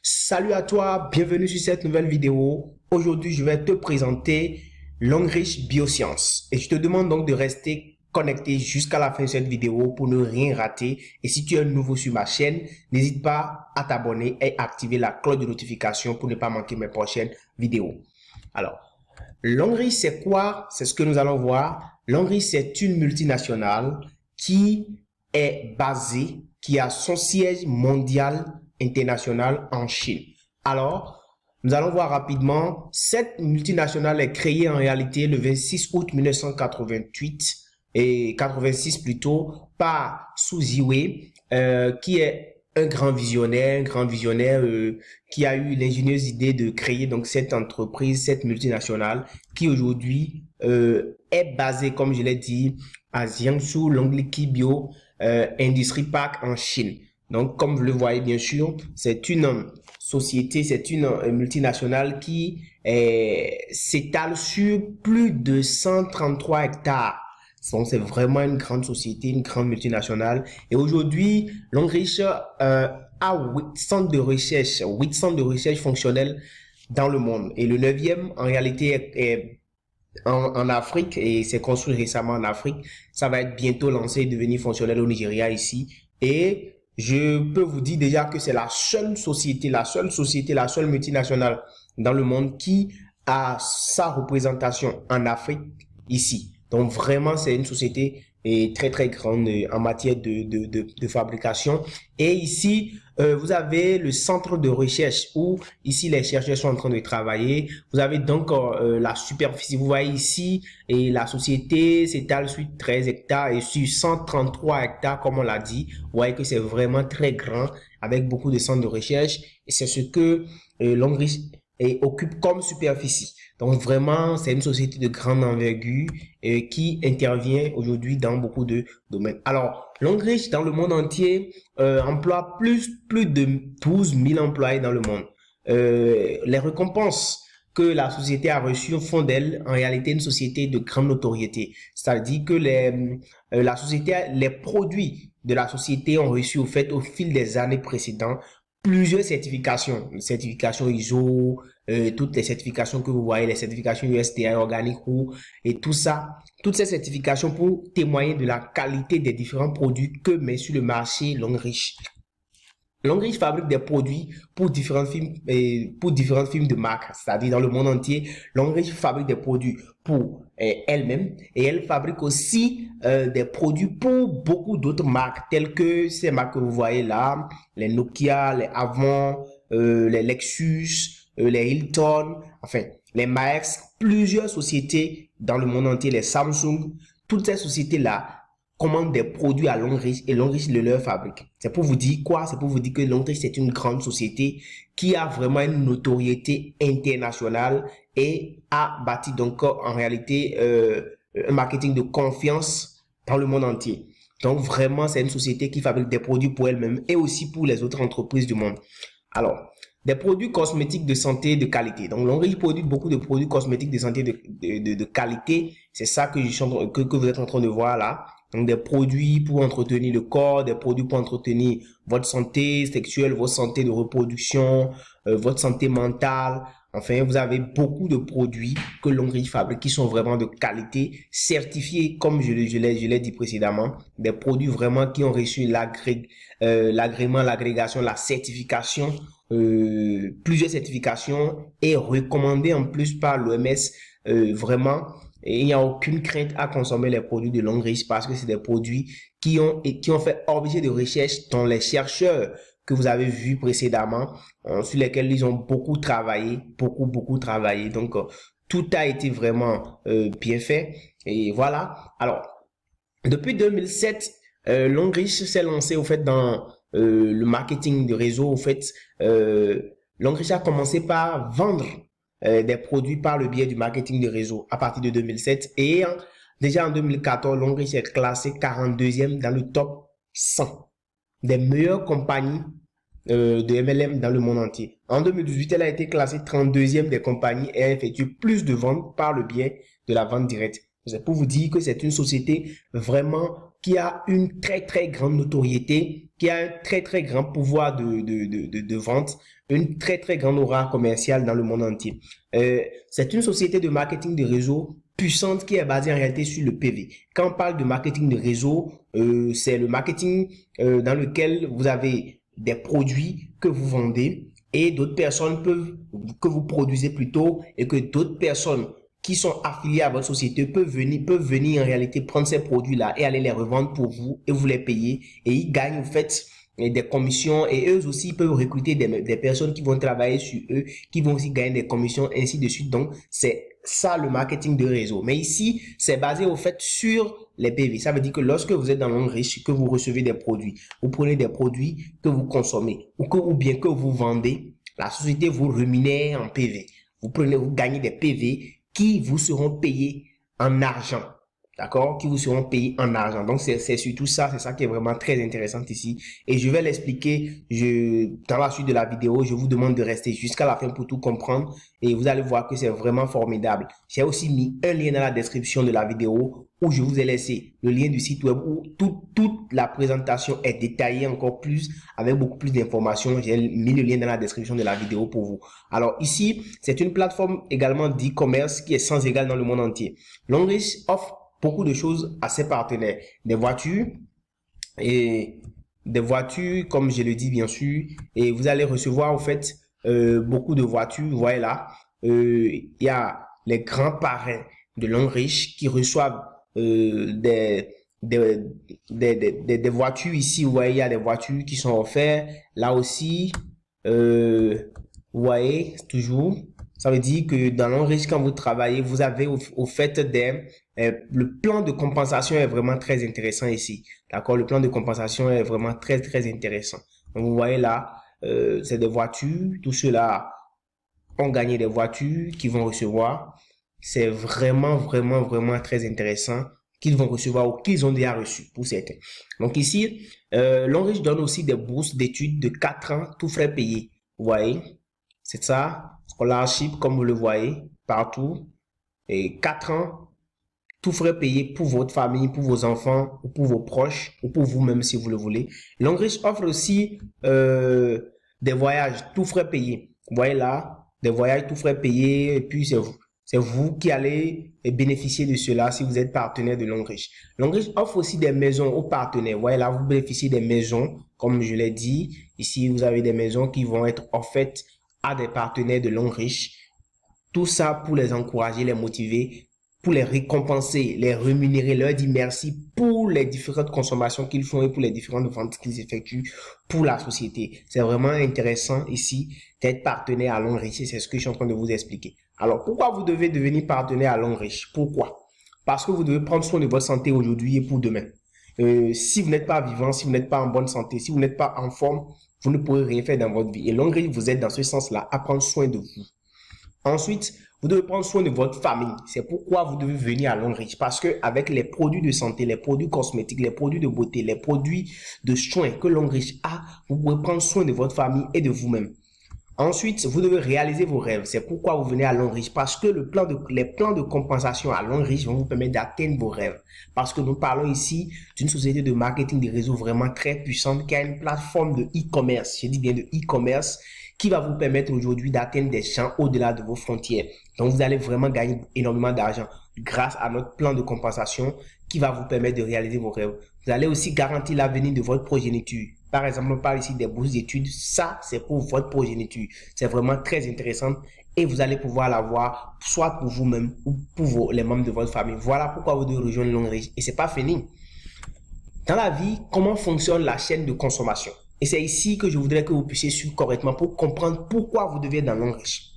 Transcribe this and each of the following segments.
Salut à toi, bienvenue sur cette nouvelle vidéo. Aujourd'hui, je vais te présenter Longrich Biosciences et je te demande donc de rester connecté jusqu'à la fin de cette vidéo pour ne rien rater. Et si tu es nouveau sur ma chaîne, n'hésite pas à t'abonner et activer la cloche de notification pour ne pas manquer mes prochaines vidéos. Alors, Longrich, c'est quoi? C'est ce que nous allons voir. Longrich, c'est une multinationale qui est basée, qui a son siège mondial international en Chine. Alors, nous allons voir rapidement. Cette multinationale est créée en réalité le 26 août 1988 et 86 plutôt par Su Ziwei, qui est un grand visionnaire, qui a eu l'ingénieuse idée de créer donc cette entreprise, cette multinationale qui aujourd'hui est basée, comme je l'ai dit, à Jiangsu Longliki Bio Industry Park en Chine. Donc, comme vous le voyez bien sûr, c'est une société, c'est une multinationale qui s'étale sur plus de 133 hectares. Donc, c'est vraiment une grande société, une grande multinationale. Et aujourd'hui, Longrich a 8 centres de recherche fonctionnels dans le monde. Et le 9e, en réalité, est en Afrique et c'est construit récemment en Afrique. Ça va être bientôt lancé et devenir fonctionnel au Nigeria ici. Et je peux vous dire déjà que c'est la seule multinationale dans le monde qui a sa représentation en Afrique ici. Donc vraiment, c'est une société très grande en matière de fabrication. Et ici, vous avez le centre de recherche où ici les chercheurs sont en train de travailler. Vous avez donc la superficie. Vous voyez ici, et la société s'étale sur 13 hectares et sur 133 hectares, comme on l'a dit. Vous voyez que c'est vraiment très grand avec beaucoup de centres de recherche. Et c'est ce que Longrich occupe comme superficie. Donc vraiment, c'est une société de grande envergure qui intervient aujourd'hui dans beaucoup de domaines. Alors, Longrich dans le monde entier emploie plus de 12 000 employés dans le monde. Les récompenses que la société a reçues font d'elle en réalité une société de grande notoriété. C'est-à-dire que les produits de la société ont reçu au fil des années précédentes plusieurs certifications ISO, toutes les certifications que vous voyez, les certifications USDA, Organic Roux et tout ça, toutes ces certifications pour témoigner de la qualité des différents produits que met sur le marché Longrich. Longrich fabrique des produits pour différentes firmes de marque, c'est-à-dire dans le monde entier. Longrich fabrique des produits pour elle-même et elle fabrique aussi des produits pour beaucoup d'autres marques telles que ces marques que vous voyez là, les Nokia, les Avon, les Lexus, les Hilton, enfin les Maersk, plusieurs sociétés dans le monde entier, les Samsung, toutes ces sociétés-là commandent des produits à Longrich et Longrich le leur fabrique. C'est pour vous dire quoi? C'est pour vous dire que Longrich c'est une grande société qui a vraiment une notoriété internationale et a bâti donc en réalité un marketing de confiance dans le monde entier. Donc vraiment c'est une société qui fabrique des produits pour elle-même et aussi pour les autres entreprises du monde. Alors, des produits cosmétiques de santé de qualité. Donc, Longrich produit beaucoup de produits cosmétiques de santé de qualité. C'est ça que vous êtes en train de voir là. Donc, des produits pour entretenir le corps, des produits pour entretenir votre santé sexuelle, votre santé de reproduction, votre santé mentale. Enfin, vous avez beaucoup de produits que Longrich fabrique qui sont vraiment de qualité, certifiés, comme je l'ai dit précédemment, des produits vraiment qui ont reçu l'agrément, l'agrégation, la certification, plusieurs certifications et recommandés en plus par l'OMS, vraiment. Et il n'y a aucune crainte à consommer les produits de Longrich parce que c'est des produits qui ont fait objet de recherche dont les chercheurs que vous avez vus précédemment, sur lesquels ils ont beaucoup travaillé, beaucoup travaillé. Donc, tout a été vraiment bien fait. Et voilà. Alors, depuis 2007, Longrich s'est lancé au fait dans le marketing de réseau. Au fait, Longrich a commencé par vendre des produits par le biais du marketing de réseau à partir de 2007 et déjà en 2014, Longrich est classé 42e dans le top 100 des meilleures compagnies de MLM dans le monde entier. En 2018, elle a été classée 32e des compagnies et a effectué plus de ventes par le biais de la vente directe. C'est pour vous dire que c'est une société vraiment qui a une très grande notoriété, qui a un très grand pouvoir de vente, une très grande aura commerciale dans le monde entier. C'est une société de marketing de réseau puissante qui est basée en réalité sur le PV. Quand on parle de marketing de réseau, c'est le marketing dans lequel vous avez des produits que vous vendez et d'autres personnes que vous produisez plutôt, et que d'autres personnes qui sont affiliés à votre société peuvent venir en réalité prendre ces produits-là et aller les revendre pour vous, et vous les payer, et ils gagnent en fait des commissions, et eux aussi peuvent recruter des personnes qui vont travailler sur eux, qui vont aussi gagner des commissions, ainsi de suite. Donc c'est ça le marketing de réseau. Mais ici, c'est basé au fait sur les PV. Ça veut dire que lorsque vous êtes dans le monde riche, que vous recevez des produits, vous prenez des produits que vous consommez ou bien que vous vendez, la société vous rémunère en PV. Vous gagnez des PV qui vous seront payés en argent. D'accord? Qui vous seront payés en argent. Donc, c'est surtout ça. C'est ça qui est vraiment très intéressant ici. Et je vais l'expliquer dans la suite de la vidéo. Je vous demande de rester jusqu'à la fin pour tout comprendre. Et vous allez voir que c'est vraiment formidable. J'ai aussi mis un lien dans la description de la vidéo où je vous ai laissé le lien du site web où toute la présentation est détaillée encore plus, avec beaucoup plus d'informations. J'ai mis le lien dans la description de la vidéo pour vous. Alors ici, c'est une plateforme également d'e-commerce qui est sans égal dans le monde entier. Longrich offre beaucoup de choses à ses partenaires. Des voitures, comme je le dis bien sûr, et vous allez recevoir en fait beaucoup de voitures. Vous voyez là, il y a les grands parrains de Longrich qui reçoivent des voitures ici. Vous voyez, il y a des voitures qui sont offertes. Là aussi, vous voyez, toujours, ça veut dire que dans Longrich, quand vous travaillez, vous avez au fait le plan de compensation est vraiment très intéressant ici. D'accord? Le plan de compensation est vraiment très intéressant. Donc, vous voyez là, c'est des voitures. Tous ceux-là ont gagné des voitures qu'ils vont recevoir. C'est vraiment très intéressant qu'ils vont recevoir ou qu'ils ont déjà reçu pour certains. Donc ici, Longrich donne aussi des bourses d'études de 4 ans, tout frais payés. Vous voyez, c'est ça, scholarship comme vous le voyez partout. Et 4 ans, tout frais payé pour votre famille, pour vos enfants, ou pour vos proches, ou pour vous-même si vous le voulez. Longrich offre aussi des voyages, tout frais payés. Vous voyez là, des voyages tout frais payés, et puis c'est vous qui allez bénéficier de cela si vous êtes partenaire de Longrich. Longrich offre aussi des maisons aux partenaires. Vous voyez là, vous bénéficiez des maisons, comme je l'ai dit. Ici, vous avez des maisons qui vont être offertes à des partenaires de Longrich. Tout ça pour les encourager, les motiver, pour les récompenser, les rémunérer, leur dire merci pour les différentes consommations qu'ils font et pour les différentes ventes qu'ils effectuent pour la société. C'est vraiment intéressant ici d'être partenaire à Longrich. C'est ce que je suis en train de vous expliquer. Alors, pourquoi vous devez devenir partenaire à Longrich? Pourquoi? Parce que vous devez prendre soin de votre santé aujourd'hui et pour demain. Si vous n'êtes pas vivant, si vous n'êtes pas en bonne santé, si vous n'êtes pas en forme, vous ne pourrez rien faire dans votre vie. Et Longrich vous aide dans ce sens-là à prendre soin de vous. Ensuite, vous devez prendre soin de votre famille. C'est pourquoi vous devez venir à Longrich. Parce que avec les produits de santé, les produits cosmétiques, les produits de beauté, les produits de soins que Longrich a, vous pouvez prendre soin de votre famille et de vous-même. Ensuite, vous devez réaliser vos rêves. C'est pourquoi vous venez à Longrich. Parce que les plans de compensation à Longrich vont vous permettre d'atteindre vos rêves. Parce que nous parlons ici d'une société de marketing de réseau vraiment très puissante qui a une plateforme de e-commerce. Je dis bien de e-commerce, qui va vous permettre aujourd'hui d'atteindre des champs au-delà de vos frontières. Donc, vous allez vraiment gagner énormément d'argent grâce à notre plan de compensation qui va vous permettre de réaliser vos rêves. Vous allez aussi garantir l'avenir de votre progéniture. Par exemple, on parle ici des bourses d'études. Ça, c'est pour votre progéniture. C'est vraiment très intéressant et vous allez pouvoir l'avoir soit pour vous-même ou pour les membres de votre famille. Voilà pourquoi vous devez rejoindre Longrich. Et c'est pas fini. Dans la vie, comment fonctionne la chaîne de consommation? Et c'est ici que je voudrais que vous puissiez suivre correctement pour comprendre pourquoi vous devez être dans Longrich.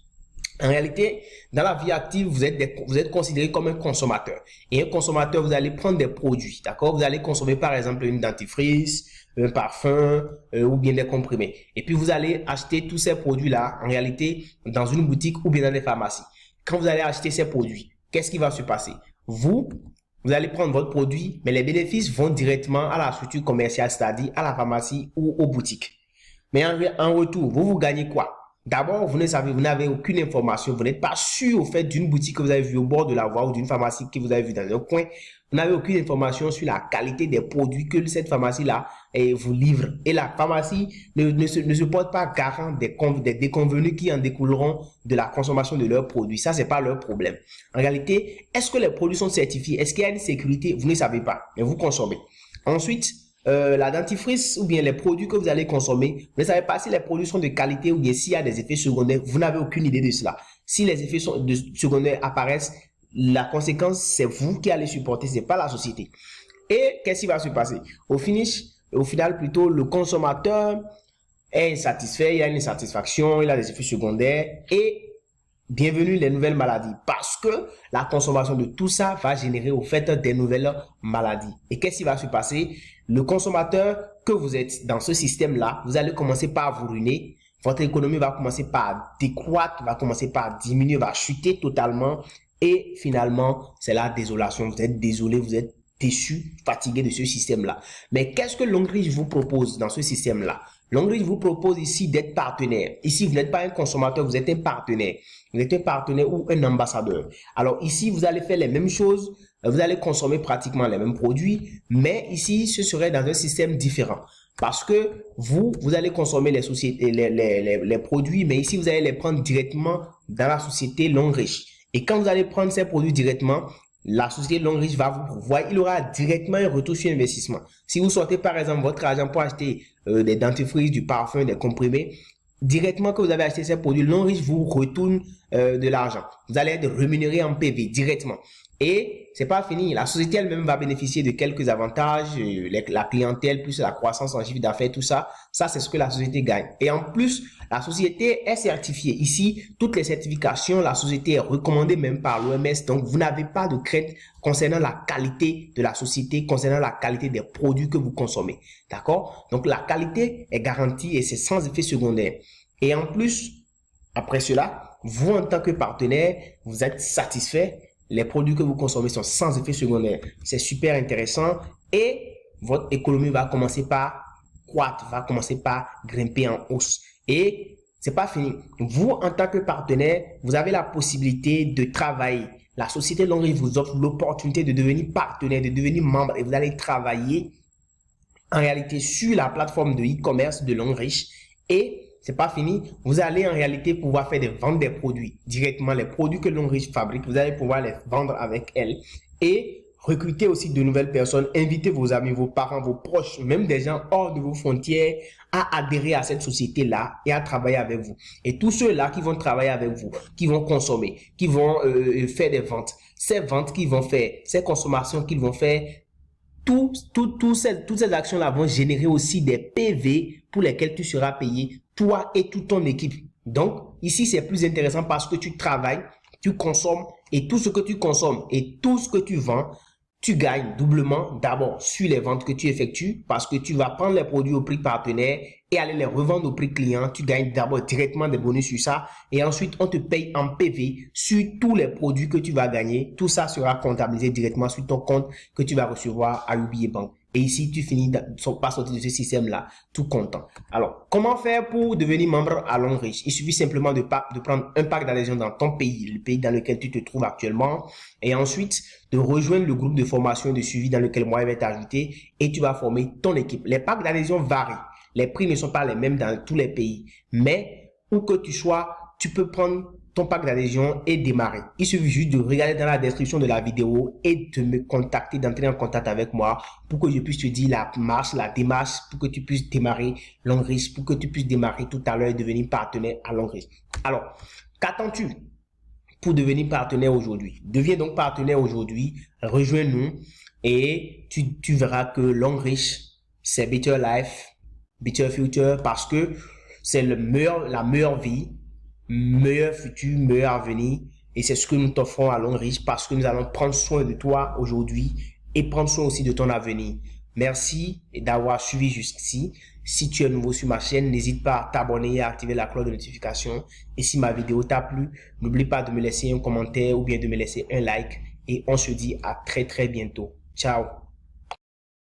En réalité, dans la vie active, vous êtes considéré comme un consommateur. Et un consommateur, vous allez prendre des produits, d'accord? Vous allez consommer par exemple une dentifrice, un parfum ou bien des comprimés. Et puis vous allez acheter tous ces produits-là, en réalité, dans une boutique ou bien dans des pharmacies. Quand vous allez acheter ces produits, qu'est-ce qui va se passer? Vous allez prendre votre produit, mais les bénéfices vont directement à la structure commerciale, c'est-à-dire à la pharmacie ou aux boutiques. Mais en retour, vous gagnez quoi? D'abord, vous n'avez aucune information, vous n'êtes pas sûr au fait d'une boutique que vous avez vue au bord de la voie ou d'une pharmacie que vous avez vue dans un coin. Vous n'avez aucune information sur la qualité des produits que cette pharmacie-là vous livre. Et la pharmacie ne se porte pas garant des déconvenus qui en découleront de la consommation de leurs produits. Ça, c'est pas leur problème. En réalité, est-ce que les produits sont certifiés? Est-ce qu'il y a une sécurité? Vous ne savez pas, mais vous consommez. Ensuite, la dentifrice ou bien les produits que vous allez consommer, vous ne savez pas si les produits sont de qualité ou bien s'il y a des effets secondaires. Vous n'avez aucune idée de cela. Si les effets secondaires apparaissent, la conséquence, c'est vous qui allez supporter, c'est pas la société. Et qu'est-ce qui va se passer? Au final, plutôt, le consommateur est insatisfait, il y a une insatisfaction, il a des effets secondaires et bienvenue les nouvelles maladies parce que la consommation de tout ça va générer au fait des nouvelles maladies. Et qu'est-ce qui va se passer? Le consommateur que vous êtes dans ce système-là, vous allez commencer par vous ruiner. Votre économie va commencer par décroître, va commencer par diminuer, va chuter totalement. Et finalement, c'est la désolation. Vous êtes désolé, vous êtes déçu, fatigué de ce système-là. Mais qu'est-ce que Longreach vous propose dans ce système-là? Longreach vous propose ici d'être partenaire. Ici, vous n'êtes pas un consommateur, vous êtes un partenaire. Vous êtes un partenaire ou un ambassadeur. Alors ici, vous allez faire les mêmes choses. Vous allez consommer pratiquement les mêmes produits. Mais ici, ce serait dans un système différent. Parce que vous allez consommer les produits, mais ici, vous allez les prendre directement dans la société Longreach. Et quand vous allez prendre ces produits directement, la société Longreach va vous pourvoir, il aura directement un retour sur investissement. Si vous sortez par exemple votre argent pour acheter des dentifrices, du parfum, des comprimés, directement que vous avez acheté ces produits, Longreach vous retourne de l'argent. Vous allez être rémunéré en PV directement. Et c'est pas fini, la société elle-même va bénéficier de quelques avantages, la clientèle plus la croissance en chiffre d'affaires, tout ça. Ça, c'est ce que la société gagne. Et en plus, la société est certifiée. Ici, toutes les certifications, la société est recommandée même par l'OMS. Donc, vous n'avez pas de crainte concernant la qualité de la société, concernant la qualité des produits que vous consommez. D'accord? Donc, la qualité est garantie et c'est sans effet secondaire. Et en plus, après cela, vous en tant que partenaire, vous êtes satisfait. Les produits que vous consommez sont sans effet secondaire. C'est super intéressant et votre économie va commencer par croître, va commencer par grimper en hausse. Et c'est pas fini. Vous, en tant que partenaire, vous avez la possibilité de travailler. La société Longreach vous offre l'opportunité de devenir partenaire, de devenir membre et vous allez travailler en réalité sur la plateforme de e-commerce de Longreach et c'est pas fini. Vous allez en réalité pouvoir faire des ventes des produits directement, les produits que Longreach fabrique, vous allez pouvoir les vendre avec elle et recruter aussi de nouvelles personnes, inviter vos amis, vos parents, vos proches, même des gens hors de vos frontières à adhérer à cette société-là et à travailler avec vous. Et tous ceux-là qui vont travailler avec vous, qui vont consommer, qui vont faire des ventes, ces ventes qu'ils vont faire, ces consommations qu'ils vont faire, toutes ces actions-là vont générer aussi des PV pour lesquels tu seras payé, toi et toute ton équipe. Donc, ici, c'est plus intéressant parce que tu travailles, tu consommes et tout ce que tu consommes et tout ce que tu vends, tu gagnes doublement d'abord sur les ventes que tu effectues parce que tu vas prendre les produits au prix partenaire et aller les revendre au prix client. Tu gagnes d'abord directement des bonus sur ça et ensuite on te paye en PV sur tous les produits que tu vas gagner. Tout ça sera comptabilisé directement sur ton compte que tu vas recevoir à UBA Bank. Et ici, tu finis par sortir de ce système-là, tout content. Alors, comment faire pour devenir membre à Longreach? Il suffit simplement de prendre un pack d'adhésion dans ton pays, le pays dans lequel tu te trouves actuellement, et ensuite de rejoindre le groupe de formation et de suivi dans lequel moi je vais t'ajouter, et tu vas former ton équipe. Les packs d'adhésion varient. Les prix ne sont pas les mêmes dans tous les pays, mais où que tu sois, tu peux prendre ton pack d'adhésion et démarrer. Il suffit juste de regarder dans la description de la vidéo et de me contacter, d'entrer en contact avec moi pour que je puisse te dire la marche, la démarche, pour que tu puisses démarrer Longreach, pour que tu puisses démarrer tout à l'heure et devenir partenaire à Longreach. Alors, qu'attends-tu pour devenir partenaire aujourd'hui? Deviens donc partenaire aujourd'hui, rejoins-nous et tu verras que Longreach, c'est Better Life, Better Future parce que c'est la meilleure vie, meilleur futur, meilleur avenir et c'est ce que nous t'offrons à Longreach parce que nous allons prendre soin de toi aujourd'hui et prendre soin aussi de ton avenir. Merci d'avoir suivi jusqu'ici. Si tu es nouveau sur ma chaîne, n'hésite pas à t'abonner et à activer la cloche de notification. Et si ma vidéo t'a plu, n'oublie pas de me laisser un commentaire ou bien de me laisser un like et on se dit à très bientôt. Ciao.